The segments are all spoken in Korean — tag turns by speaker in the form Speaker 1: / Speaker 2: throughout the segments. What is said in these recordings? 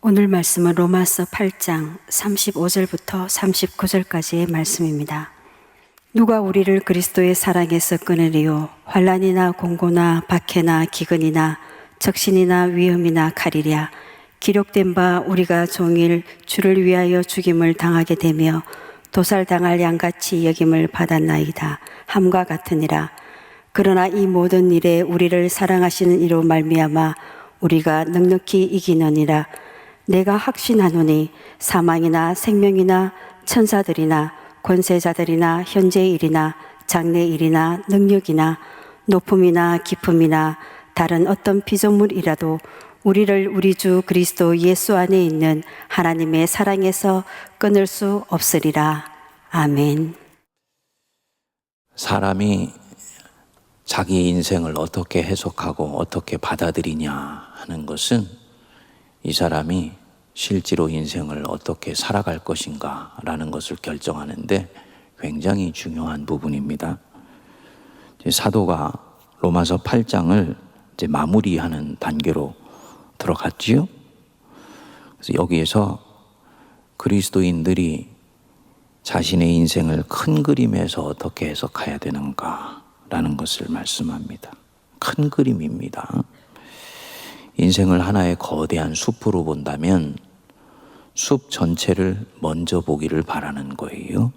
Speaker 1: 오늘 말씀은 로마서 8장 35절부터 39절까지의 말씀입니다. 누가 우리를 그리스도의 사랑에서 끊으리요? 환난이나 공고나 박해나 기근이나 적신이나 위험이나 칼이랴. 기록된 바 우리가 종일 주를 위하여 죽임을 당하게 되며 도살당할 양같이 여김을 받았나이다. 함과 같으니라. 그러나 이 모든 일에 우리를 사랑하시는 이로 말미암아 우리가 넉넉히 이기느니라. 내가 확신하노니 사망이나 생명이나 천사들이나 권세자들이나 현재의 일이나 장래의 일이나 능력이나 높음이나 깊음이나 다른 어떤 피조물이라도 우리를 우리 주 그리스도 예수 안에 있는 하나님의 사랑에서 끊을 수 없으리라. 아멘.
Speaker 2: 사람이 자기 인생을 어떻게 해석하고 어떻게 받아들이냐 하는 것은 이 사람이 실제로 인생을 어떻게 살아갈 것인가 라는 것을 결정하는데 굉장히 중요한 부분입니다. 사도가 로마서 8장을 이제 마무리하는 단계로 들어갔지요. 그래서 여기에서 그리스도인들이 자신의 인생을 큰 그림에서 어떻게 해석해야 되는가 라는 것을 말씀합니다. 큰 그림입니다. 인생을 하나의 거대한 숲으로 본다면 숲 전체를 먼저 보기를 바라는 거예요.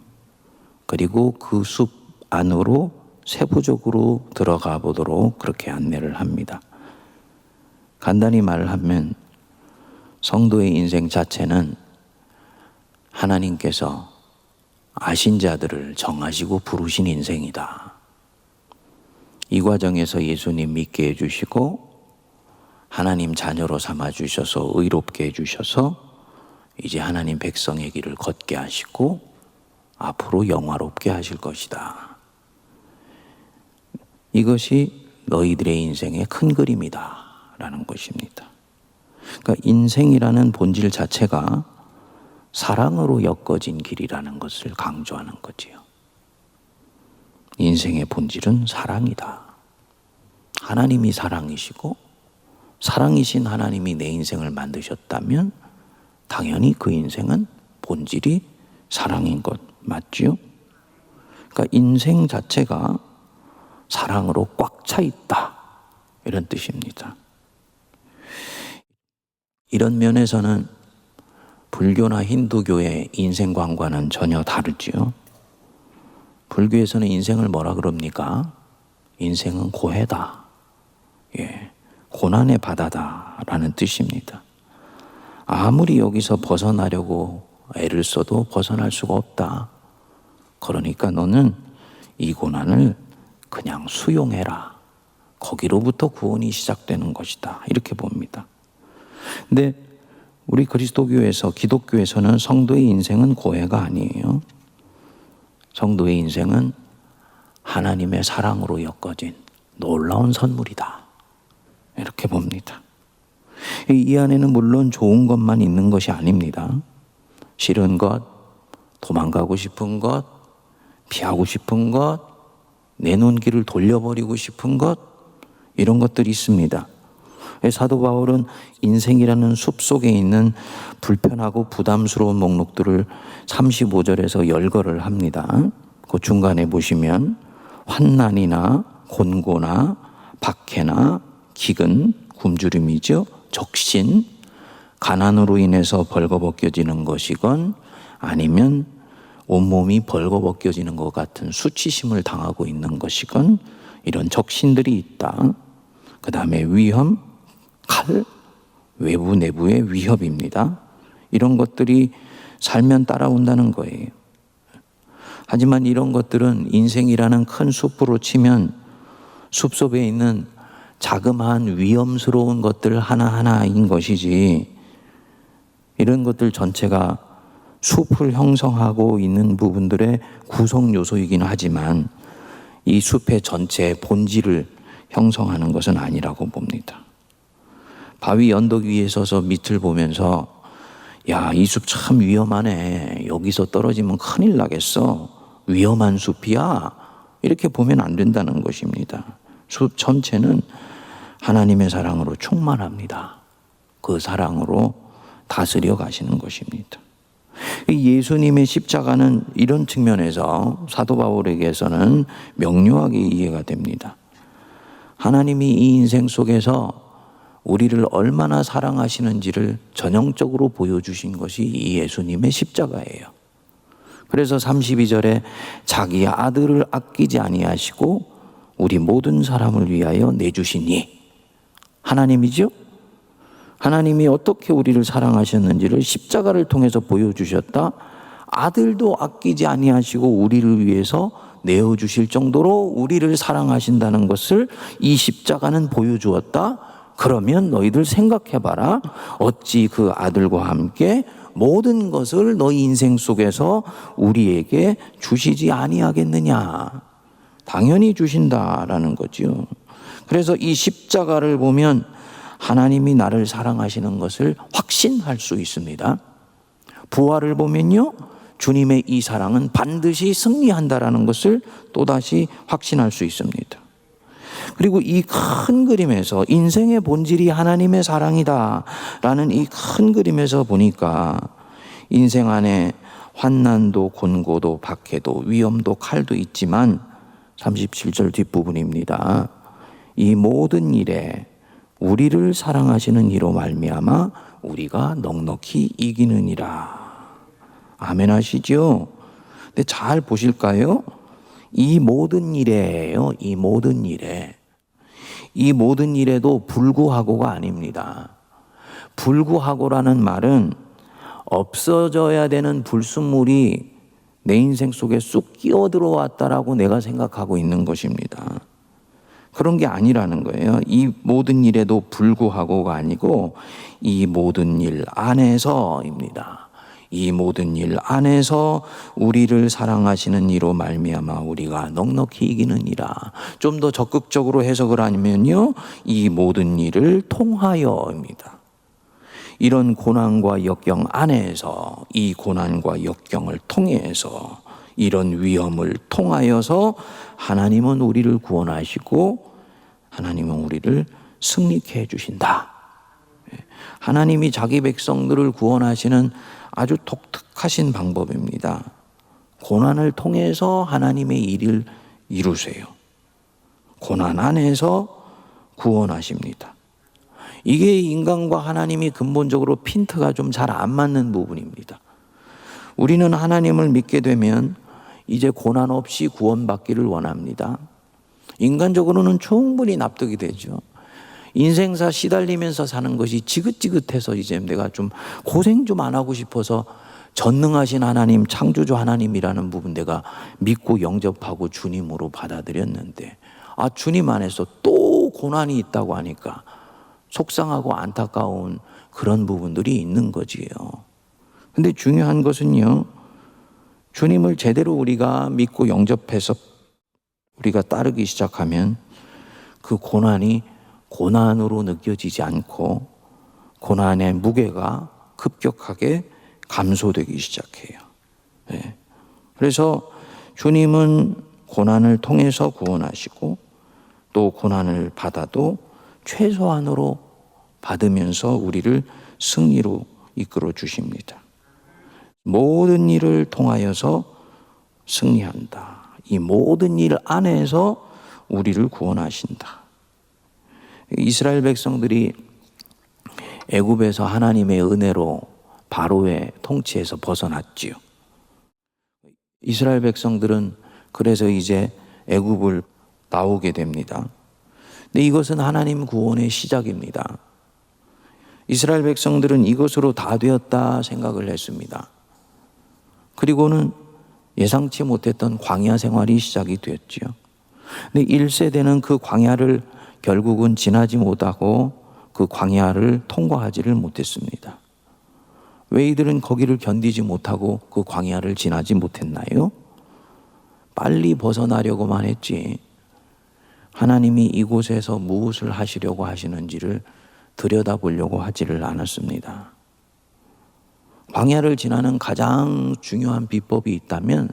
Speaker 2: 그리고 그 숲 안으로 세부적으로 들어가 보도록 그렇게 안내를 합니다. 간단히 말하면 성도의 인생 자체는 하나님께서 아신 자들을 정하시고 부르신 인생이다. 이 과정에서 예수님 믿게 해주시고 하나님 자녀로 삼아주셔서 의롭게 해주셔서 이제 하나님 백성의 길을 걷게 하시고 앞으로 영화롭게 하실 것이다. 이것이 너희들의 인생의 큰 그림이다 라는 것입니다. 그러니까 인생이라는 본질 자체가 사랑으로 엮어진 길이라는 것을 강조하는 거지요. 인생의 본질은 사랑이다. 하나님이 사랑이시고 사랑이신 하나님이 내 인생을 만드셨다면 당연히 그 인생은 본질이 사랑인 것 맞지요? 그러니까 인생 자체가 사랑으로 꽉 차 있다 이런 뜻입니다. 이런 면에서는 불교나 힌두교의 인생관과는 전혀 다르지요. 불교에서는 인생을 뭐라 그럽니까? 인생은 고해다. 고난의 바다다라는 뜻입니다. 아무리 여기서 벗어나려고 애를 써도 벗어날 수가 없다. 그러니까 너는 이 고난을 그냥 수용해라. 거기로부터 구원이 시작되는 것이다. 이렇게 봅니다. 근데 우리 그리스도교에서, 기독교에서는 성도의 인생은 고해가 아니에요. 성도의 인생은 하나님의 사랑으로 엮어진 놀라운 선물이다. 이렇게 봅니다. 이 안에는 물론 좋은 것만 있는 것이 아닙니다. 싫은 것, 도망가고 싶은 것, 피하고 싶은 것, 내놓은 길을 돌려버리고 싶은 것, 이런 것들이 있습니다. 사도 바울은 인생이라는 숲속에 있는 불편하고 부담스러운 목록들을 35절에서 열거를 합니다. 그 중간에 보시면 환난이나 곤고나 박해나 기근, 굶주림이죠. 적신, 가난으로 인해서 벌거벗겨지는 것이건 아니면 온몸이 벌거벗겨지는 것 같은 수치심을 당하고 있는 것이건 이런 적신들이 있다. 그 다음에 위험, 칼, 외부 내부의 위협입니다. 이런 것들이 살면 따라온다는 거예요. 하지만 이런 것들은 인생이라는 큰 숲으로 치면 숲속에 있는 자그마한 위험스러운 것들 하나하나인 것이지, 이런 것들 전체가 숲을 형성하고 있는 부분들의 구성 요소이긴 하지만 이 숲의 전체 본질을 형성하는 것은 아니라고 봅니다. 바위 언덕 위에 서서 밑을 보면서 야, 이 숲 참 위험하네. 여기서 떨어지면 큰일 나겠어. 위험한 숲이야. 이렇게 보면 안 된다는 것입니다. 숲 전체는 하나님의 사랑으로 충만합니다. 그 사랑으로 다스려 가시는 것입니다. 예수님의 십자가는 이런 측면에서 사도 바울에게서는 명료하게 이해가 됩니다. 하나님이 이 인생 속에서 우리를 얼마나 사랑하시는지를 전형적으로 보여주신 것이 이 예수님의 십자가예요. 그래서 32절에 자기 아들을 아끼지 아니하시고 우리 모든 사람을 위하여 내주시니, 하나님이죠? 하나님이 어떻게 우리를 사랑하셨는지를 십자가를 통해서 보여주셨다. 아들도 아끼지 아니하시고 우리를 위해서 내어주실 정도로 우리를 사랑하신다는 것을 이 십자가는 보여주었다. 그러면 너희들 생각해봐라. 어찌 그 아들과 함께 모든 것을 너희 인생 속에서 우리에게 주시지 아니하겠느냐. 당연히 주신다라는 거죠. 그래서 이 십자가를 보면 하나님이 나를 사랑하시는 것을 확신할 수 있습니다. 부활을 보면요, 주님의 이 사랑은 반드시 승리한다라는 것을 또다시 확신할 수 있습니다. 그리고 이 큰 그림에서 인생의 본질이 하나님의 사랑이다라는 이 큰 그림에서 보니까 인생 안에 환난도 곤고도 박해도 위험도 칼도 있지만 37절 뒷부분입니다. 이 모든 일에 우리를 사랑하시는 이로 말미암아 우리가 넉넉히 이기느니라. 아멘 하시죠? 근데 잘 보실까요? 이 모든 일에요. 이 모든 일에. 이 모든 일에도 불구하고가 아닙니다. 불구하고라는 말은 없어져야 되는 불순물이 내 인생 속에 쑥 끼어 들어왔다라고 내가 생각하고 있는 것입니다. 그런 게 아니라는 거예요. 이 모든 일에도 불구하고가 아니고 이 모든 일 안에서입니다. 이 모든 일 안에서 우리를 사랑하시는 이로 말미암아 우리가 넉넉히 이기느니라. 좀 더 적극적으로 해석을 하면요, 이 모든 일을 통하여입니다. 이런 고난과 역경 안에서, 이 고난과 역경을 통해서, 이런 위험을 통하여서 하나님은 우리를 구원하시고 하나님은 우리를 승리케 해주신다. 하나님이 자기 백성들을 구원하시는 아주 독특하신 방법입니다. 고난을 통해서 하나님의 일을 이루세요. 고난 안에서 구원하십니다. 이게 인간과 하나님이 근본적으로 핀트가 좀 잘 안 맞는 부분입니다. 우리는 하나님을 믿게 되면 이제 고난 없이 구원받기를 원합니다. 인간적으로는 충분히 납득이 되죠. 인생사 시달리면서 사는 것이 지긋지긋해서 이제 내가 좀 고생 좀 안 하고 싶어서 전능하신 하나님, 창조주 하나님이라는 부분 내가 믿고 영접하고 주님으로 받아들였는데, 주님 안에서 또 고난이 있다고 하니까 속상하고 안타까운 그런 부분들이 있는 거지요. 근데 중요한 것은요, 주님을 제대로 우리가 믿고 영접해서 우리가 따르기 시작하면 그 고난이 고난으로 느껴지지 않고 고난의 무게가 급격하게 감소되기 시작해요. 네. 그래서 주님은 고난을 통해서 구원하시고 또 고난을 받아도 최소한으로 받으면서 우리를 승리로 이끌어 주십니다. 모든 일을 통하여서 승리한다. 이 모든 일 안에서 우리를 구원하신다. 이스라엘 백성들이 애굽에서 하나님의 은혜로 바로의 통치에서 벗어났지요. 이스라엘 백성들은 그래서 이제 애굽을 나오게 됩니다. 근데 이것은 하나님 구원의 시작입니다. 이스라엘 백성들은 이것으로 다 되었다 생각을 했습니다. 그리고는 예상치 못했던 광야 생활이 시작이 되었지요. 근데 1세대는 그 광야를 결국은 지나지 못하고 그 광야를 통과하지를 못했습니다. 왜 이들은 거기를 견디지 못하고 그 광야를 지나지 못했나요? 빨리 벗어나려고만 했지 하나님이 이곳에서 무엇을 하시려고 하시는지를 들여다보려고 하지를 않았습니다. 광야를 지나는 가장 중요한 비법이 있다면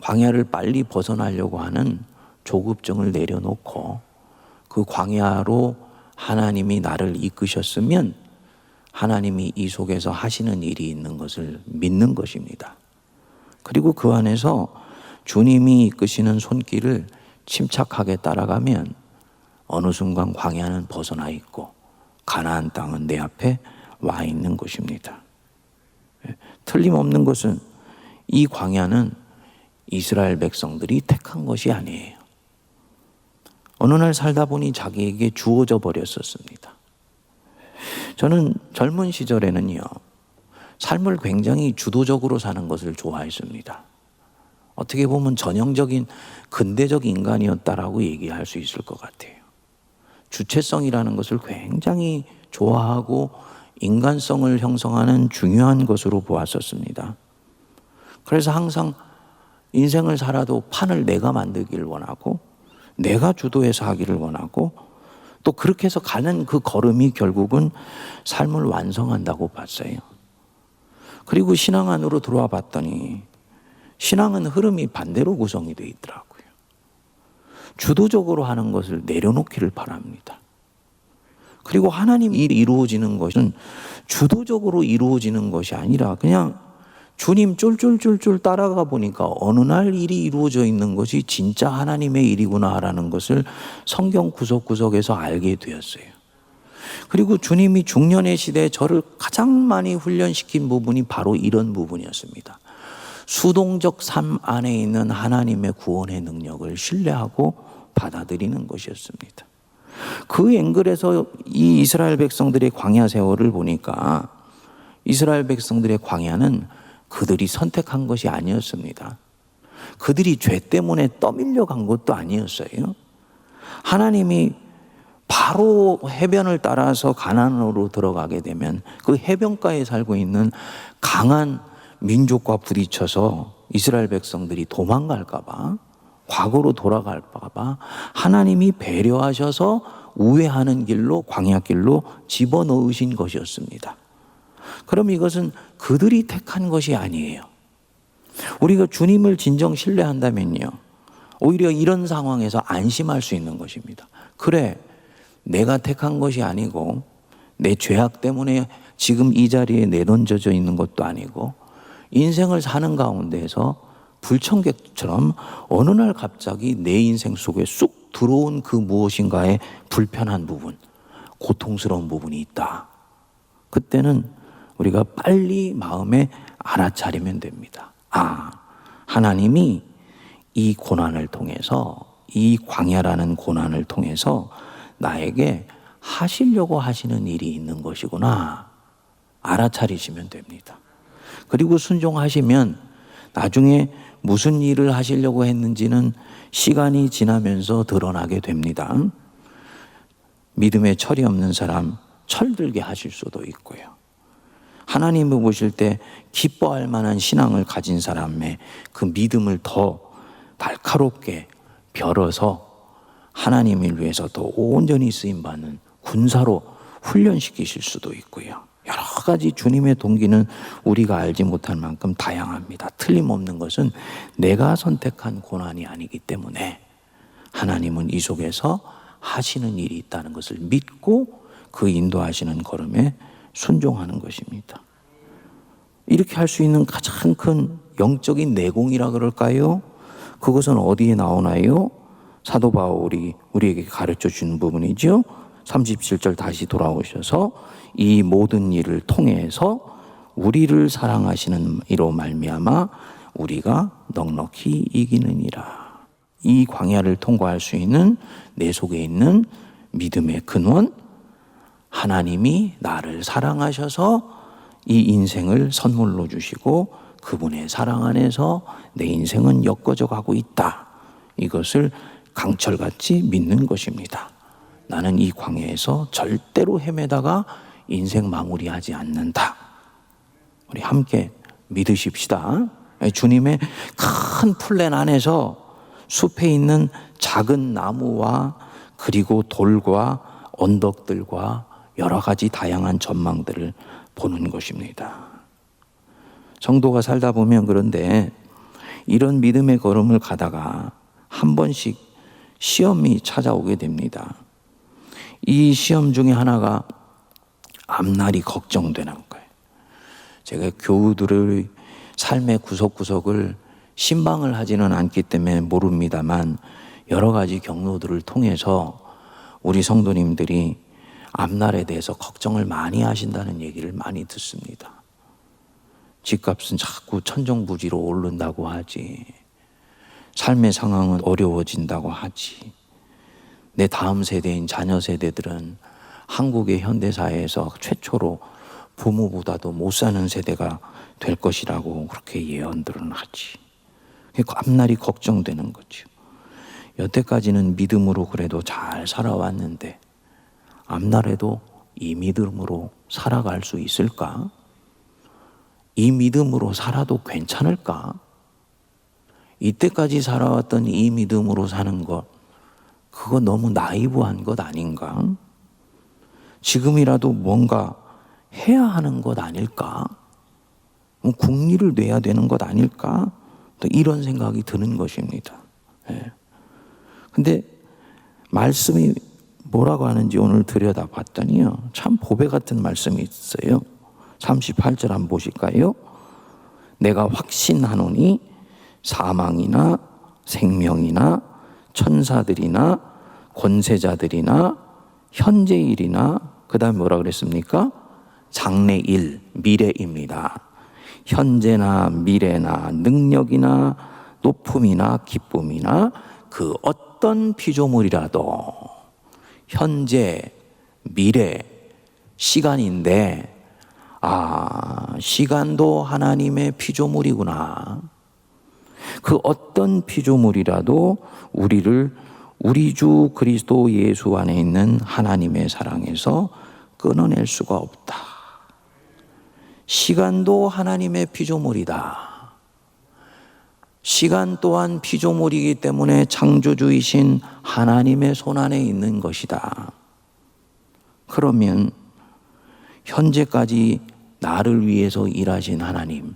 Speaker 2: 광야를 빨리 벗어나려고 하는 조급증을 내려놓고 그 광야로 하나님이 나를 이끄셨으면 하나님이 이 속에서 하시는 일이 있는 것을 믿는 것입니다. 그리고 그 안에서 주님이 이끄시는 손길을 침착하게 따라가면 어느 순간 광야는 벗어나 있고 가나안 땅은 내 앞에 와 있는 것입니다. 틀림없는 것은 이 광야는 이스라엘 백성들이 택한 것이 아니에요. 어느 날 살다 보니 자기에게 주어져 버렸었습니다. 저는 젊은 시절에는요, 삶을 굉장히 주도적으로 사는 것을 좋아했습니다. 어떻게 보면 전형적인 근대적 인간이었다라고 얘기할 수 있을 것 같아요. 주체성이라는 것을 굉장히 좋아하고 인간성을 형성하는 중요한 것으로 보았었습니다. 그래서 항상 인생을 살아도 판을 내가 만들기를 원하고 내가 주도해서 하기를 원하고 또 그렇게 해서 가는 그 걸음이 결국은 삶을 완성한다고 봤어요. 그리고 신앙 안으로 들어와 봤더니 신앙은 흐름이 반대로 구성이 되어 있더라고요. 주도적으로 하는 것을 내려놓기를 바랍니다. 그리고 하나님 일이 이루어지는 것은 주도적으로 이루어지는 것이 아니라 그냥 주님 쫄쫄쫄쫄 따라가 보니까 어느 날 일이 이루어져 있는 것이 진짜 하나님의 일이구나라는 것을 성경 구석구석에서 알게 되었어요. 그리고 주님이 중년의 시대에 저를 가장 많이 훈련시킨 부분이 바로 이런 부분이었습니다. 수동적 삶 안에 있는 하나님의 구원의 능력을 신뢰하고 받아들이는 것이었습니다. 그 앵글에서 이 이스라엘 백성들의 광야 세월을 보니까 이스라엘 백성들의 광야는 그들이 선택한 것이 아니었습니다. 그들이 죄 때문에 떠밀려 간 것도 아니었어요. 하나님이 바로 해변을 따라서 가나안으로 들어가게 되면 그 해변가에 살고 있는 강한 민족과 부딪혀서 이스라엘 백성들이 도망갈까 봐, 과거로 돌아갈까 봐 하나님이 배려하셔서 우회하는 길로, 광야길로 집어넣으신 것이었습니다. 그럼 이것은 그들이 택한 것이 아니에요. 우리가 주님을 진정 신뢰한다면요, 오히려 이런 상황에서 안심할 수 있는 것입니다. 그래, 내가 택한 것이 아니고 내 죄악 때문에 지금 이 자리에 내던져져 있는 것도 아니고 인생을 사는 가운데에서 불청객처럼 어느 날 갑자기 내 인생 속에 쑥 들어온 그 무엇인가의 불편한 부분, 고통스러운 부분이 있다. 그때는 우리가 빨리 마음에 알아차리면 됩니다. 아, 하나님이 이 고난을 통해서, 이 광야라는 고난을 통해서 나에게 하시려고 하시는 일이 있는 것이구나. 알아차리시면 됩니다. 그리고 순종하시면 나중에 무슨 일을 하시려고 했는지는 시간이 지나면서 드러나게 됩니다. 믿음에 철이 없는 사람 철들게 하실 수도 있고요. 하나님을 보실 때 기뻐할 만한 신앙을 가진 사람의 그 믿음을 더 날카롭게 벼러서 하나님을 위해서 더 온전히 쓰임받는 군사로 훈련시키실 수도 있고요. 여러 가지 주님의 동기는 우리가 알지 못할 만큼 다양합니다. 틀림없는 것은 내가 선택한 고난이 아니기 때문에 하나님은 이 속에서 하시는 일이 있다는 것을 믿고 그 인도하시는 걸음에 순종하는 것입니다. 이렇게 할 수 있는 가장 큰 영적인 내공이라 그럴까요? 그것은 어디에 나오나요? 사도 바울이 우리에게 가르쳐 주는 부분이죠. 37절 다시 돌아오셔서 이 모든 일을 통해서 우리를 사랑하시는 이로 말미암아 우리가 넉넉히 이기느니라. 이 광야를 통과할 수 있는 내 속에 있는 믿음의 근원, 하나님이 나를 사랑하셔서 이 인생을 선물로 주시고 그분의 사랑 안에서 내 인생은 엮어져 가고 있다. 이것을 강철같이 믿는 것입니다. 나는 이 광야에서 절대로 헤매다가 인생 마무리하지 않는다. 우리 함께 믿으십시다. 주님의 큰 플랜 안에서 숲에 있는 작은 나무와 그리고 돌과 언덕들과 여러 가지 다양한 전망들을 보는 것입니다. 성도가 살다 보면 그런데 이런 믿음의 걸음을 가다가 한 번씩 시험이 찾아오게 됩니다. 이 시험 중에 하나가 앞날이 걱정되는 거예요. 제가 교우들의 삶의 구석구석을 신방을 하지는 않기 때문에 모릅니다만 여러 가지 경로들을 통해서 우리 성도님들이 앞날에 대해서 걱정을 많이 하신다는 얘기를 많이 듣습니다. 집값은 자꾸 천정부지로 오른다고 하지. 삶의 상황은 어려워진다고 하지. 내 다음 세대인 자녀 세대들은 한국의 현대사회에서 최초로 부모보다도 못 사는 세대가 될 것이라고 그렇게 예언들은 하지. 앞날이 걱정되는 거죠. 여태까지는 믿음으로 그래도 잘 살아왔는데 앞날에도 이 믿음으로 살아갈 수 있을까? 이 믿음으로 살아도 괜찮을까? 이때까지 살아왔던 이 믿음으로 사는 것, 그거 너무 나이브한 것 아닌가? 지금이라도 뭔가 해야 하는 것 아닐까? 국리를 내야 되는 것 아닐까? 또 이런 생각이 드는 것입니다. 근데 말씀이 뭐라고 하는지 오늘 들여다봤더니요, 참 보배 같은 말씀이 있어요. 38절 한번 보실까요? 내가 확신하노니 사망이나 생명이나 천사들이나 권세자들이나 현재일이나 그 다음에 뭐라 그랬습니까? 장래일, 미래입니다. 현재나 미래나 능력이나 높음이나 기쁨이나 그 어떤 피조물이라도 현재, 미래, 시간인데 시간도 하나님의 피조물이구나. 그 어떤 피조물이라도 우리를 우리 주 그리스도 예수 안에 있는 하나님의 사랑에서 끊어낼 수가 없다. 시간도 하나님의 피조물이다. 시간 또한 피조물이기 때문에 창조주이신 하나님의 손 안에 있는 것이다. 그러면 현재까지 나를 위해서 일하신 하나님,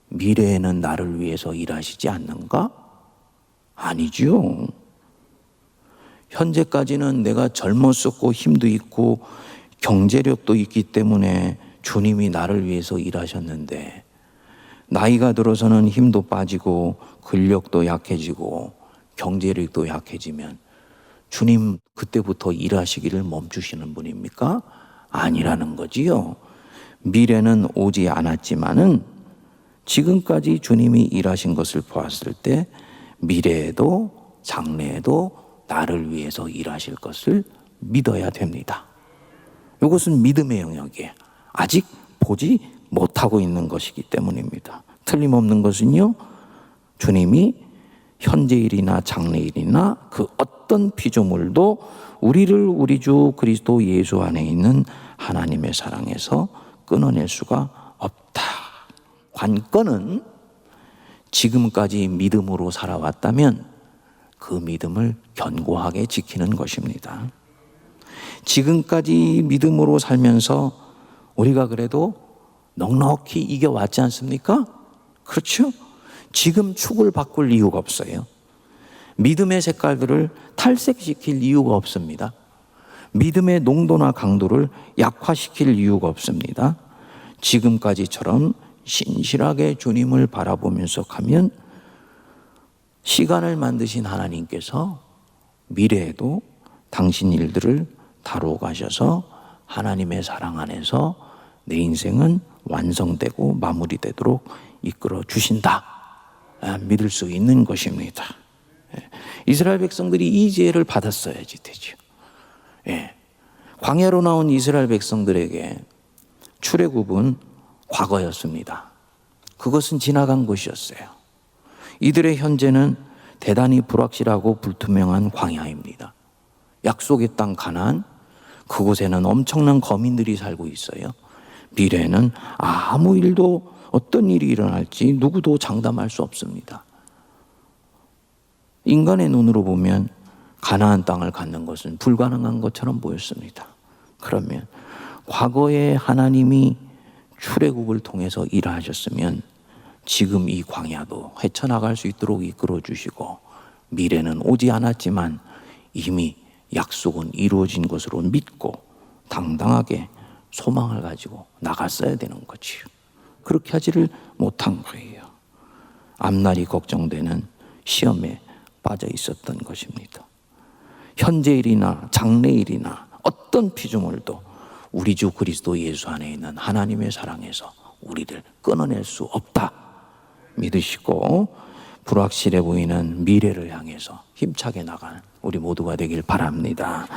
Speaker 2: 미래에는 나를 위해서 일하시지 않는가? 아니죠. 현재까지는 내가 젊었었고 힘도 있고 경제력도 있기 때문에 주님이 나를 위해서 일하셨는데, 나이가 들어서는 힘도 빠지고 근력도 약해지고 경제력도 약해지면 주님 그때부터 일하시기를 멈추시는 분입니까? 아니라는 거지요. 미래는 오지 않았지만은 지금까지 주님이 일하신 것을 보았을 때 미래에도 장래에도 나를 위해서 일하실 것을 믿어야 됩니다. 이것은 믿음의 영역이에요. 아직 보지 못하고 있는 것이기 때문입니다. 틀림없는 것은요, 주님이 현재일이나 장래일이나 그 어떤 피조물도 우리를 우리 주 그리스도 예수 안에 있는 하나님의 사랑에서 끊어낼 수가 없다. 관건은 지금까지 믿음으로 살아왔다면 그 믿음을 견고하게 지키는 것입니다. 지금까지 믿음으로 살면서 우리가 그래도 넉넉히 이겨왔지 않습니까? 그렇죠? 지금 축을 바꿀 이유가 없어요. 믿음의 색깔들을 탈색시킬 이유가 없습니다. 믿음의 농도나 강도를 약화시킬 이유가 없습니다. 지금까지처럼 신실하게 주님을 바라보면서 가면 시간을 만드신 하나님께서 미래에도 당신 일들을 다루어 가셔서 하나님의 사랑 안에서 내 인생은 완성되고 마무리되도록 이끌어 주신다. 믿을 수 있는 것입니다. 이스라엘 백성들이 이 지혜를 받았어야지 되죠. 광야로 나온 이스라엘 백성들에게 출애굽은 과거였습니다. 그것은 지나간 것이었어요. 이들의 현재는 대단히 불확실하고 불투명한 광야입니다. 약속의 땅 가나안, 그곳에는 엄청난 거민들이 살고 있어요. 미래에는 아무 일도 어떤 일이 일어날지 누구도 장담할 수 없습니다. 인간의 눈으로 보면 가나안 땅을 갖는 것은 불가능한 것처럼 보였습니다. 그러면 과거에 하나님이 출애굽을 통해서 일하셨으면 지금 이 광야도 헤쳐나갈 수 있도록 이끌어 주시고, 미래는 오지 않았지만 이미 약속은 이루어진 것으로 믿고 당당하게 소망을 가지고 나갔어야 되는 거지요. 그렇게 하지를 못한 거예요. 앞날이 걱정되는 시험에 빠져 있었던 것입니다. 현재일이나 장래일이나 어떤 피조물도 우리 주 그리스도 예수 안에 있는 하나님의 사랑에서 우리를 끊어낼 수 없다 믿으시고 불확실해 보이는 미래를 향해서 힘차게 나가는 우리 모두가 되길 바랍니다.